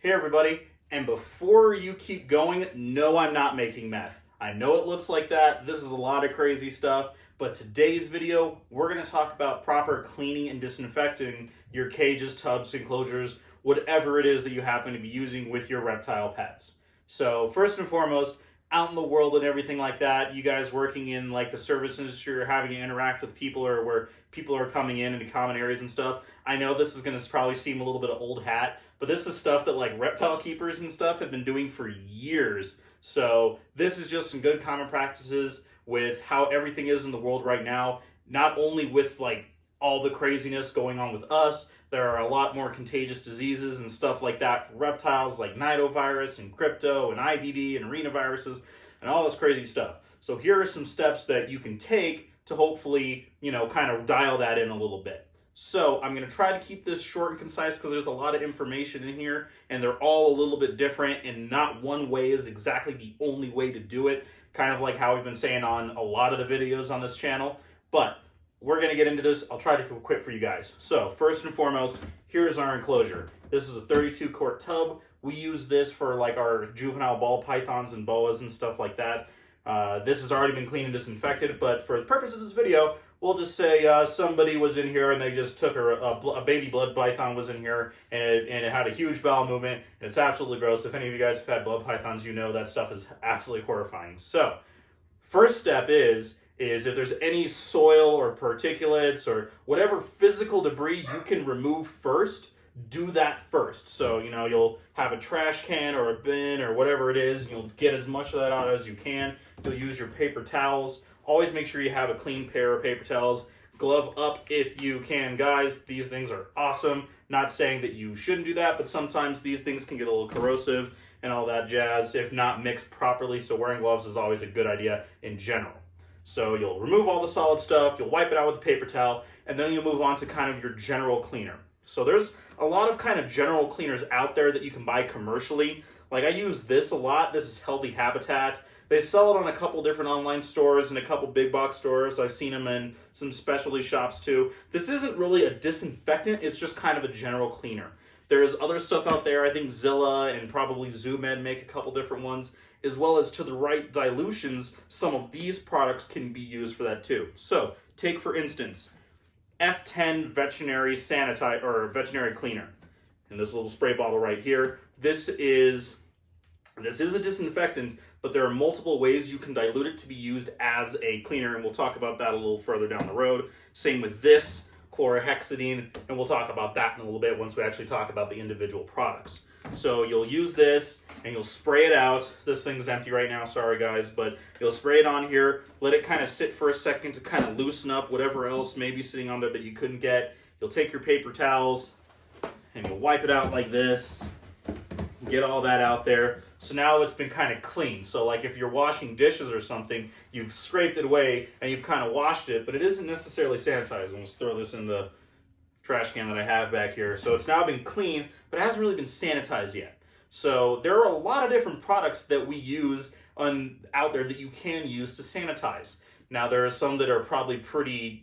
Hey everybody, and before you keep going, no, I'm not making meth. I know it looks like that, this is a lot of crazy stuff, but today's video, we're going to talk about proper cleaning and disinfecting your cages, tubs, enclosures, whatever it is that you happen to be using with your reptile pets. So first and foremost, out in the world and everything like that, you guys working in like the service industry or having to interact with people or where people are coming in into common areas and stuff, I know this is going to probably seem a little bit of old hat, but this is stuff that like reptile keepers and stuff have been doing for years. So this is just some good common practices with how everything is in the world right now, not only with like all the craziness going on with us. There are a lot more contagious diseases and stuff like that for reptiles, like nidovirus and crypto and IBD and arenaviruses and all this crazy stuff. So here are some steps that you can take to hopefully, kind of dial that in a little bit. So I'm going to try to keep this short and concise because there's a lot of information in here and they're all a little bit different and not one way is exactly the only way to do it. Kind of like how we've been saying on a lot of the videos on this channel. But we're going to get into this. I'll try to keep quick for you guys. So first and foremost, here's our enclosure. This is a 32 quart tub. We use this for like our juvenile ball pythons and boas and stuff like that. This has already been cleaned and disinfected, but for the purpose of this video, we'll just say somebody was in here and they just took a baby blood python was in here and it had a huge bowel movement and it's absolutely gross. If any of you guys have had blood pythons, you know that stuff is absolutely horrifying. So first step is if there's any soil or particulates or whatever physical debris you can remove first, do that first. So, you'll have a trash can or a bin or whatever it is, and you'll get as much of that out as you can. You'll use your paper towels. Always make sure you have a clean pair of paper towels. Glove up if you can, guys. These things are awesome. Not saying that you shouldn't do that, but sometimes these things can get a little corrosive and all that jazz if not mixed properly. So wearing gloves is always a good idea in general. So you'll remove all the solid stuff, you'll wipe it out with a paper towel, and then you'll move on to kind of your general cleaner. So there's a lot of kind of general cleaners out there that you can buy commercially. Like I use this a lot. This is Healthy Habitat. They sell it on a couple different online stores and a couple big box stores. I've seen them in some specialty shops too. This isn't really a disinfectant, it's just kind of a general cleaner. There's other stuff out there. I think Zilla and probably ZooMed make a couple different ones, as well as to the right dilutions, some of these products can be used for that too. So take for instance, F10 veterinary veterinary cleaner. And this little spray bottle right here. This is a disinfectant, but there are multiple ways you can dilute it to be used as a cleaner, and we'll talk about that a little further down the road. Same with this, Chlorhexidine, and we'll talk about that in a little bit once we actually talk about the individual products. So you'll use this and you'll spray it out. This thing's empty right now, sorry guys, but you'll spray it on here, let it kind of sit for a second to kind of loosen up whatever else may be sitting on there that you couldn't get. You'll take your paper towels and you'll wipe it out like this, get all that out there. So now it's been kind of clean. So like if you're washing dishes or something, you've scraped it away and you've kind of washed it, but it isn't necessarily sanitized. Let's throw this in the trash can that I have back here. So it's now been clean, but it hasn't really been sanitized yet. So there are a lot of different products that we use out there that you can use to sanitize. Now there are some that are probably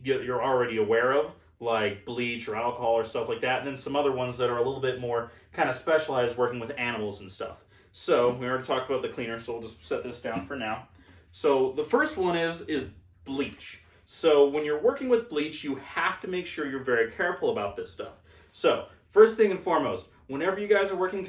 you're already aware of, like bleach or alcohol or stuff like that, and then some other ones that are a little bit more kind of specialized working with animals and stuff. So we already talked about the cleaner, so we'll just set this down for now. So the first one is bleach. So when you're working with bleach, you have to make sure you're very careful about this stuff. So first thing and foremost, whenever you guys are working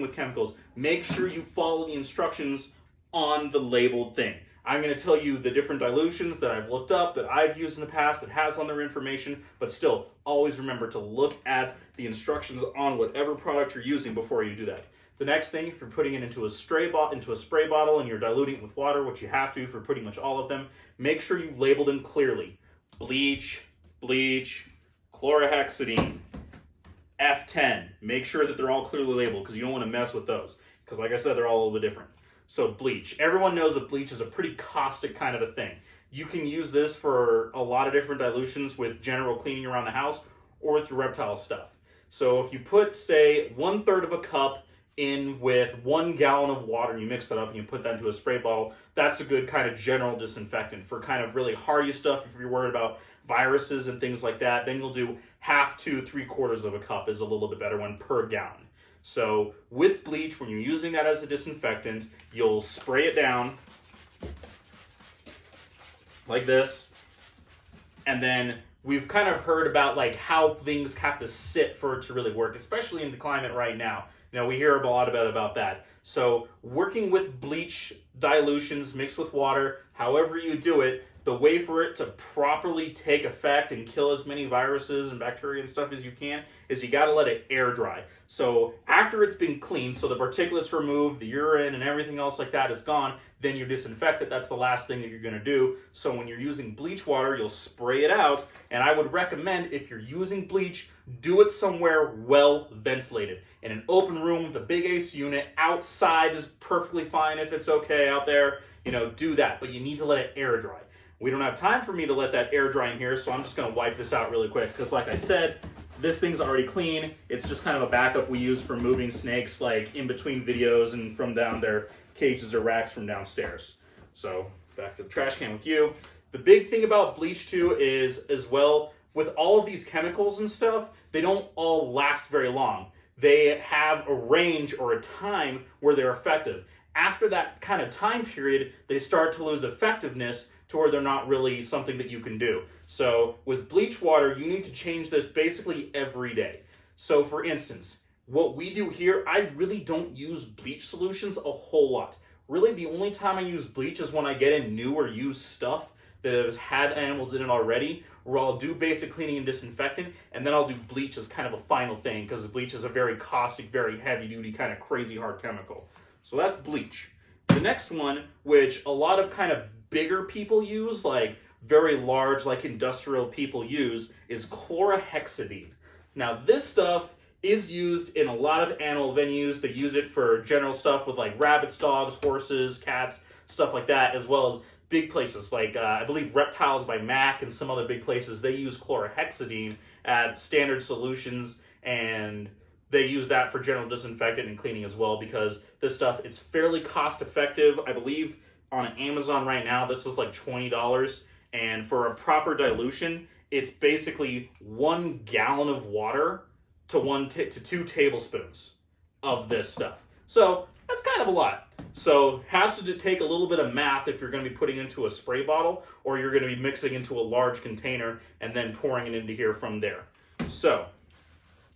with chemicals, make sure you follow the instructions on the labeled thing. I'm going to tell you the different dilutions that I've looked up, that I've used in the past, that has on their information, but still, always remember to look at the instructions on whatever product you're using before you do that. The next thing, if you're putting it into a spray bottle and you're diluting it with water, which you have to for pretty much all of them, make sure you label them clearly. Bleach, Chlorhexidine, F10. Make sure that they're all clearly labeled because you don't want to mess with those. Because like I said, they're all a little bit different. So bleach. Everyone knows that bleach is a pretty caustic kind of a thing. You can use this for a lot of different dilutions with general cleaning around the house or with your reptile stuff. So if you put, say, 1/3 of a cup in with 1 gallon of water and you mix that up and you put that into a spray bottle, that's a good kind of general disinfectant. For kind of really hardy stuff, if you're worried about viruses and things like that, then you'll do 1/2 to 3/4 of a cup is a little bit better one per gallon. So with bleach, when you're using that as a disinfectant, you'll spray it down like this, and then we've kind of heard about like how things have to sit for it to really work, especially in the climate right now. You know, we hear a lot about that. So working with bleach dilutions mixed with water, however you do it, the way for it to properly take effect and kill as many viruses and bacteria and stuff as you can is you got to let it air dry. So after it's been cleaned, so the particulates removed, the urine and everything else like that is gone, then you disinfect it. That's the last thing that you're going to do. So when you're using bleach water, you'll spray it out. And I would recommend, if you're using bleach, do it somewhere well ventilated. In an open room with a big AC unit. Outside is perfectly fine if it's okay out there. You know, do that. But you need to let it air dry. We don't have time for me to let that air dry in here, so I'm just going to wipe this out really quick. Because like I said, this thing's already clean. It's just kind of a backup we use for moving snakes like in between videos and from down their cages or racks from downstairs. So back to the trash can with you. The big thing about bleach too is, as well, with all of these chemicals and stuff, they don't all last very long. They have a range or a time where they're effective. After that kind of time period, they start to lose effectiveness to where they're not really something that you can do. So with bleach water, you need to change this basically every day. So for instance, what we do here, I really don't use bleach solutions a whole lot. Really, the only time I use bleach is when I get in new or used stuff that has had animals in it already, where I'll do basic cleaning and disinfecting, and then I'll do bleach as kind of a final thing, because bleach is a very caustic, very heavy-duty, kind of crazy hard chemical. So that's bleach. The next one, which a lot of kind of bigger people use, like very large, like industrial people use, is chlorhexidine. Now this stuff is used in a lot of animal venues. They use it for general stuff with like rabbits, dogs, horses, cats, stuff like that, as well as big places like I believe Reptiles by Mac and some other big places. They use chlorhexidine at standard solutions, and they use that for general disinfectant and cleaning as well, because this stuff, it's fairly cost effective. I believe on Amazon right now, this is like $20. And for a proper dilution, it's basically 1 gallon of water to 2 tablespoons of this stuff. So that's kind of a lot. So it has to take a little bit of math if you're going to be putting into a spray bottle, or you're going to be mixing into a large container and then pouring it into here from there. So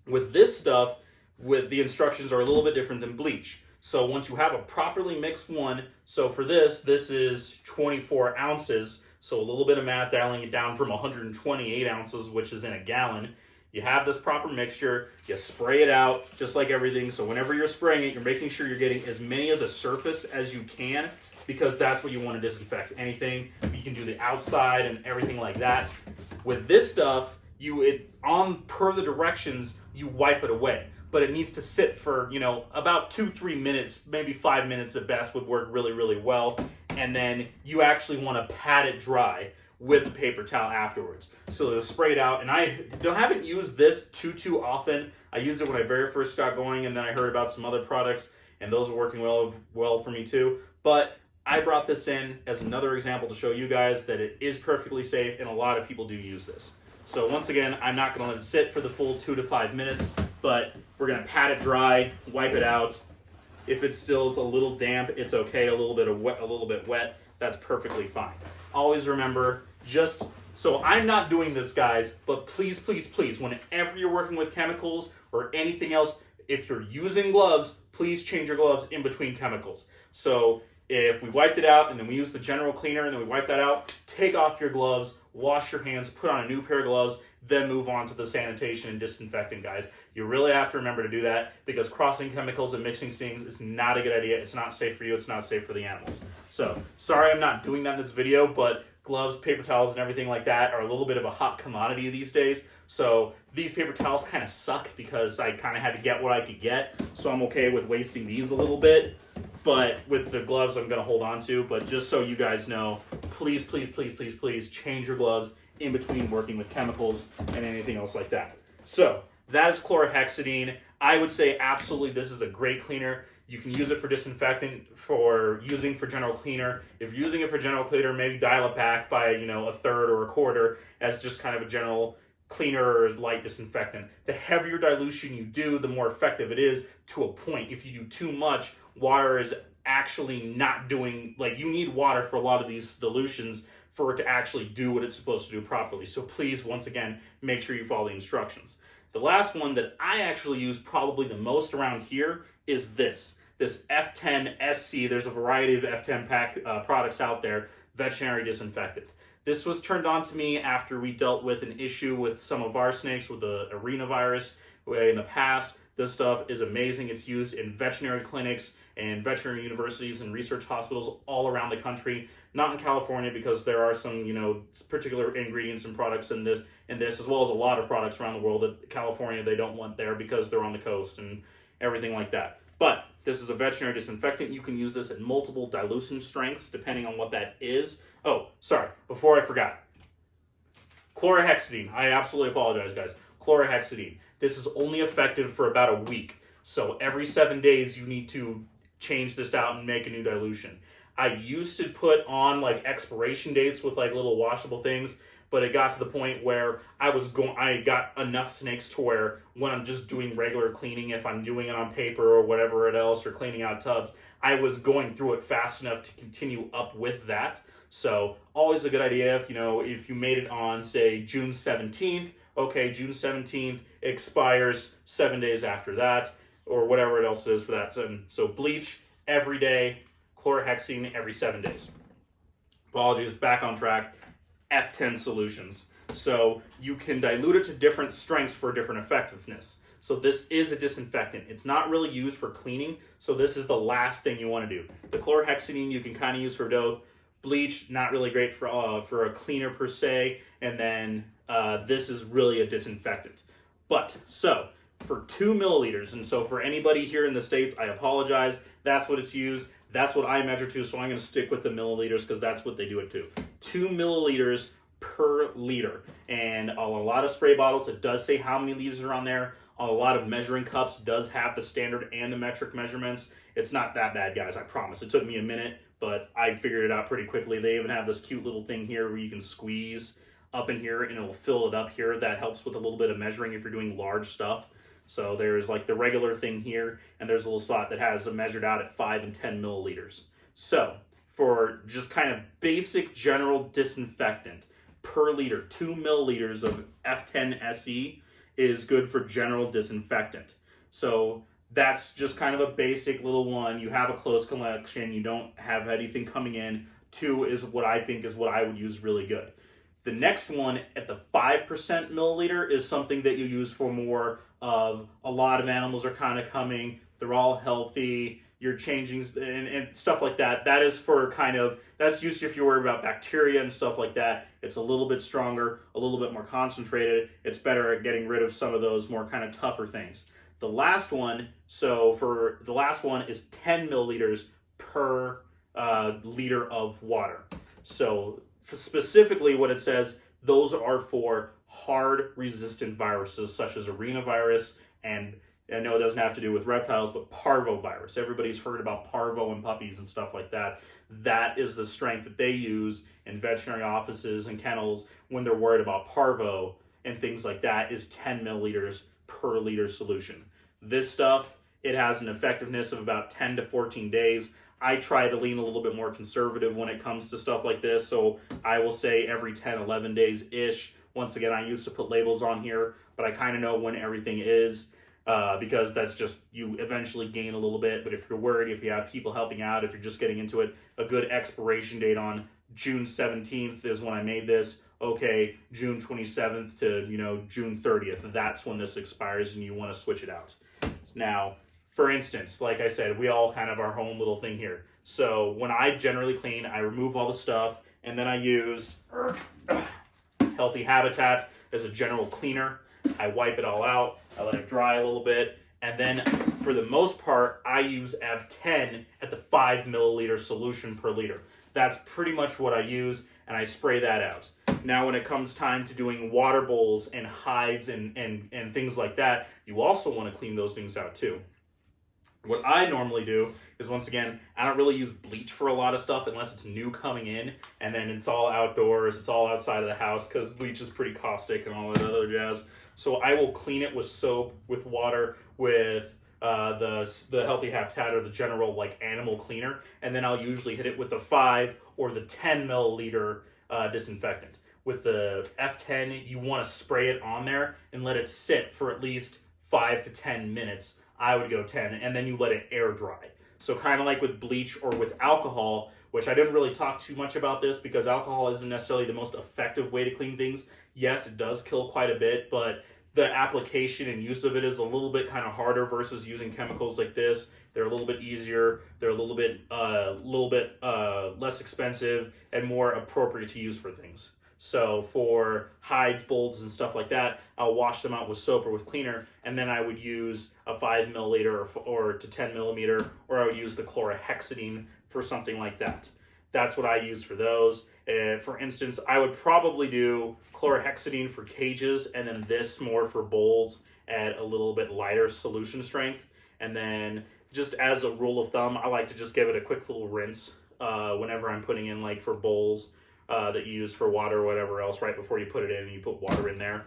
with this stuff, with the instructions are a little bit different than bleach. So once you have a properly mixed one, so for this is 24 ounces. So a little bit of math, dialing it down from 128 ounces, which is in a gallon. You have this proper mixture, you spray it out just like everything. So whenever you're spraying it, you're making sure you're getting as many of the surface as you can, because that's what you want to disinfect. Anything, you can do the outside and everything like that. With this stuff, per the directions, you wipe it away. But it needs to sit for, you know, about 2-3 minutes, maybe 5 minutes at best would work really, really well. And then you actually want to pat it dry with a paper towel afterwards. So it'll spray it out. And I haven't used this too often. I used it when I very first got going, and then I heard about some other products, and those are working well for me too. But I brought this in as another example to show you guys that it is perfectly safe, and a lot of people do use this. So once again, I'm not going to let it sit for the full 2 to 5 minutes, but we're going to pat it dry, wipe it out. If it still is a little damp, it's okay. A little bit wet, that's perfectly fine. Always remember, so I'm not doing this, guys, but please, whenever you're working with chemicals or anything else, if you're using gloves, please change your gloves in between chemicals. So if we wiped it out and then we use the general cleaner and then we wipe that out, take off your gloves, wash your hands, put on a new pair of gloves, then move on to the sanitation and disinfecting, guys. You really have to remember to do that, because crossing chemicals and mixing things is not a good idea. It's not safe for you. It's not safe for the animals. So sorry I'm not doing that in this video, but gloves, paper towels, and everything like that are a little bit of a hot commodity these days. So these paper towels kind of suck because I kind of had to get what I could get. So I'm okay with wasting these a little bit. But with the gloves, I'm going to hold on to. But just so you guys know, please change your gloves in between working with chemicals and anything else like that. So that is chlorhexidine. I would say absolutely this is a great cleaner. You can use it for disinfectant, for general cleaner. If you're using it for general cleaner, maybe dial it back by, a third or a quarter as just kind of a general cleaner or light disinfectant. The heavier dilution you do, the more effective it is to a point. If you do too much, water is actually not doing, like, you need water for a lot of these dilutions for it to actually do what it's supposed to do properly. So please, once again, make sure you follow the instructions. The last one that I actually use probably the most around here is this F10 SC. There's a variety of F10 pack products out there, veterinary disinfectant. This was turned on to me after we dealt with an issue with some of our snakes with the arenavirus in the past. This stuff is amazing. It's used in veterinary clinics and veterinary universities and research hospitals all around the country. Not in California because there are some, particular ingredients and products in this, as well as a lot of products around the world that California they don't want there because they're on the coast and everything like that. But this is a veterinary disinfectant. You can use this at multiple dilution strengths depending on what that is. Oh, sorry, before I forgot. Chlorhexidine. I absolutely apologize, guys. Chlorhexidine. This is only effective for about a week. So every 7 days you need to change this out and make a new dilution. I used to put on like expiration dates with like little washable things, but it got to the point where I got enough snakes to where when I'm just doing regular cleaning, if I'm doing it on paper or whatever else, or cleaning out tubs, I was going through it fast enough to continue up with that. So always a good idea if you made it on, say, June 17th, okay, June 17th expires 7 days after that, or whatever else is for that. So bleach every day, chlorhexidine every 7 days. Apologies, back on track. F10 Solutions. So you can dilute it to different strengths for different effectiveness. So this is a disinfectant. It's not really used for cleaning, so this is the last thing you want to do. The chlorhexidine you can kind of use for both. Bleach, not really great for a cleaner per se, and then this is really a disinfectant. But, so, for 2 milliliters, and so for anybody here in the States, I apologize, that's what it's used, that's what I measure to, so I'm going to stick with the milliliters because that's what they do it to. 2 milliliters per liter, and on a lot of spray bottles, it does say how many liters are on there. On a lot of measuring cups, does have the standard and the metric measurements. It's not that bad, guys, I promise. It took me a minute, but I figured it out pretty quickly. They even have this cute little thing here where you can squeeze up in here and it'll fill it up here. That helps with a little bit of measuring if you're doing large stuff. So there's like the regular thing here, and there's a little spot that has it measured out at 5 and 10 milliliters. So for just kind of basic general disinfectant per liter, 2 milliliters of F10 SE is good for general disinfectant. So that's just kind of a basic little one. You have a close collection, you don't have anything coming in. 2 is what I think is what I would use really good. The next one at the 5% milliliter is something that you use for more of a lot of animals are kind of coming, they're all healthy, you're changing and stuff like that. That is for that's used if you're worried about bacteria and stuff like that. It's a little bit stronger, a little bit more concentrated. It's better at getting rid of some of those more kind of tougher things. The last one, is 10 milliliters per liter of water. So specifically what it says, those are for hard resistant viruses such as arenavirus, and I know it doesn't have to do with reptiles, but parvovirus. Everybody's heard about parvo and puppies and stuff like that. That is the strength that they use in veterinary offices and kennels when they're worried about parvo and things like that, is 10 milliliters per liter solution. This stuff, it has an effectiveness of about 10 to 14 days. I try to lean a little bit more conservative when it comes to stuff like this, so I will say every 10, 11 days-ish. Once again, I used to put labels on here, but I kind of know when everything is, because that's just, you eventually gain a little bit. But if you're worried, if you have people helping out, if you're just getting into it, a good expiration date on June 17th is when I made this. Okay, June 27th to, June 30th, that's when this expires and you want to switch it out. Now, for instance, like I said, we all kind of our own little thing here. So when I generally clean, I remove all the stuff, and then I use Healthy Habitat as a general cleaner. I wipe it all out, I let it dry a little bit, and then for the most part, I use F10 at the 5 milliliter solution per liter. That's pretty much what I use, and I spray that out. Now when it comes time to doing water bowls and hides and things like that, you also want to clean those things out too. What I normally do is, once again, I don't really use bleach for a lot of stuff unless it's new coming in, and then it's all outdoors, it's all outside of the house, because bleach is pretty caustic and all that other jazz. So I will clean it with soap, with water, with the Healthy Habitat or the general like animal cleaner, and then I'll usually hit it with the 5 or the 10 milliliter disinfectant. With the F10, you want to spray it on there and let it sit for at least 5 to 10 minutes. I would go 10, and then you let it air dry. So kind of like with bleach or with alcohol, which I didn't really talk too much about this because alcohol isn't necessarily the most effective way to clean things. Yes, it does kill quite a bit, but the application and use of it is a little bit kind of harder versus using chemicals like this. They're a little bit easier, they're a little bit less expensive, and more appropriate to use for things. So for hides, bolts, and stuff like that, I'll wash them out with soap or with cleaner, and then I would use a 5 milliliter or to 10 millimeter, or I would use the chlorhexidine for something like that. That's what I use for those. For instance, I would probably do chlorhexidine for cages, and then this more for bowls at a little bit lighter solution strength. And then just as a rule of thumb, I like to just give it a quick little rinse whenever I'm putting in, like for bowls that you use for water or whatever else, right before you put it in and you put water in there.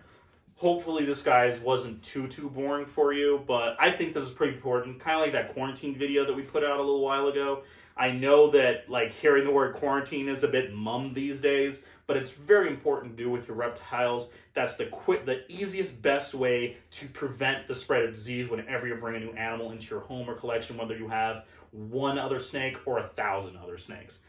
Hopefully this, guys, wasn't too boring for you, but I think this is pretty important. Kind of like that quarantine video that we put out a little while ago. I know that like hearing the word quarantine is a bit mum these days, but it's very important to do with your reptiles. That's the easiest, best way to prevent the spread of disease whenever you bring a new animal into your home or collection, whether you have one other snake or 1,000 other snakes.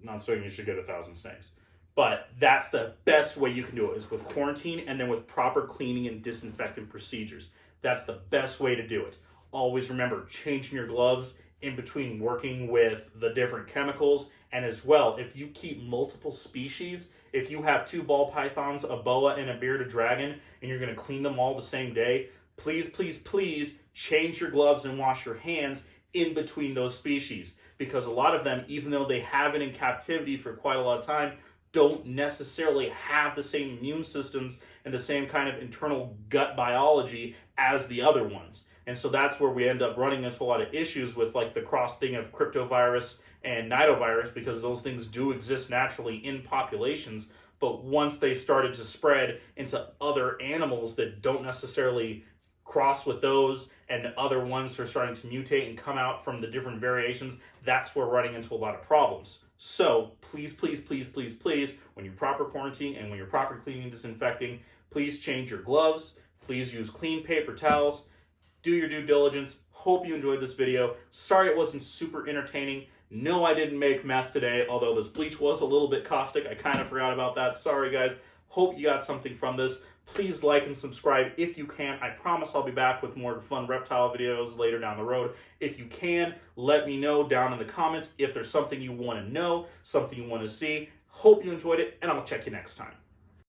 Not saying you should get 1,000 snakes, but that's the best way you can do it, is with quarantine and then with proper cleaning and disinfecting procedures. That's the best way to do it. Always remember changing your gloves in between working with the different chemicals. And as well, if you keep multiple species, if you have 2 ball pythons, a boa, and a bearded dragon, and you're going to clean them all the same day, please, please, please change your gloves and wash your hands in between those species. Because a lot of them, even though they have it in captivity for quite a lot of time, don't necessarily have the same immune systems and the same kind of internal gut biology as the other ones. And so that's where we end up running into a lot of issues with like the cross thing of cryptovirus and nidovirus, because those things do exist naturally in populations. But once they started to spread into other animals that don't necessarily cross with those, and other ones are starting to mutate and come out from the different variations, that's where we're running into a lot of problems. So please, please, please, please, please, when you're proper quarantining and when you're proper cleaning and disinfecting, please change your gloves. Please use clean paper towels. Do your due diligence. Hope you enjoyed this video. Sorry it wasn't super entertaining. No, I didn't make meth today, although this bleach was a little bit caustic. I kind of forgot about that. Sorry, guys. Hope you got something from this. Please like and subscribe if you can. I promise I'll be back with more fun reptile videos later down the road. If you can, let me know down in the comments if there's something you want to know, something you want to see. Hope you enjoyed it, and I'll check you next time.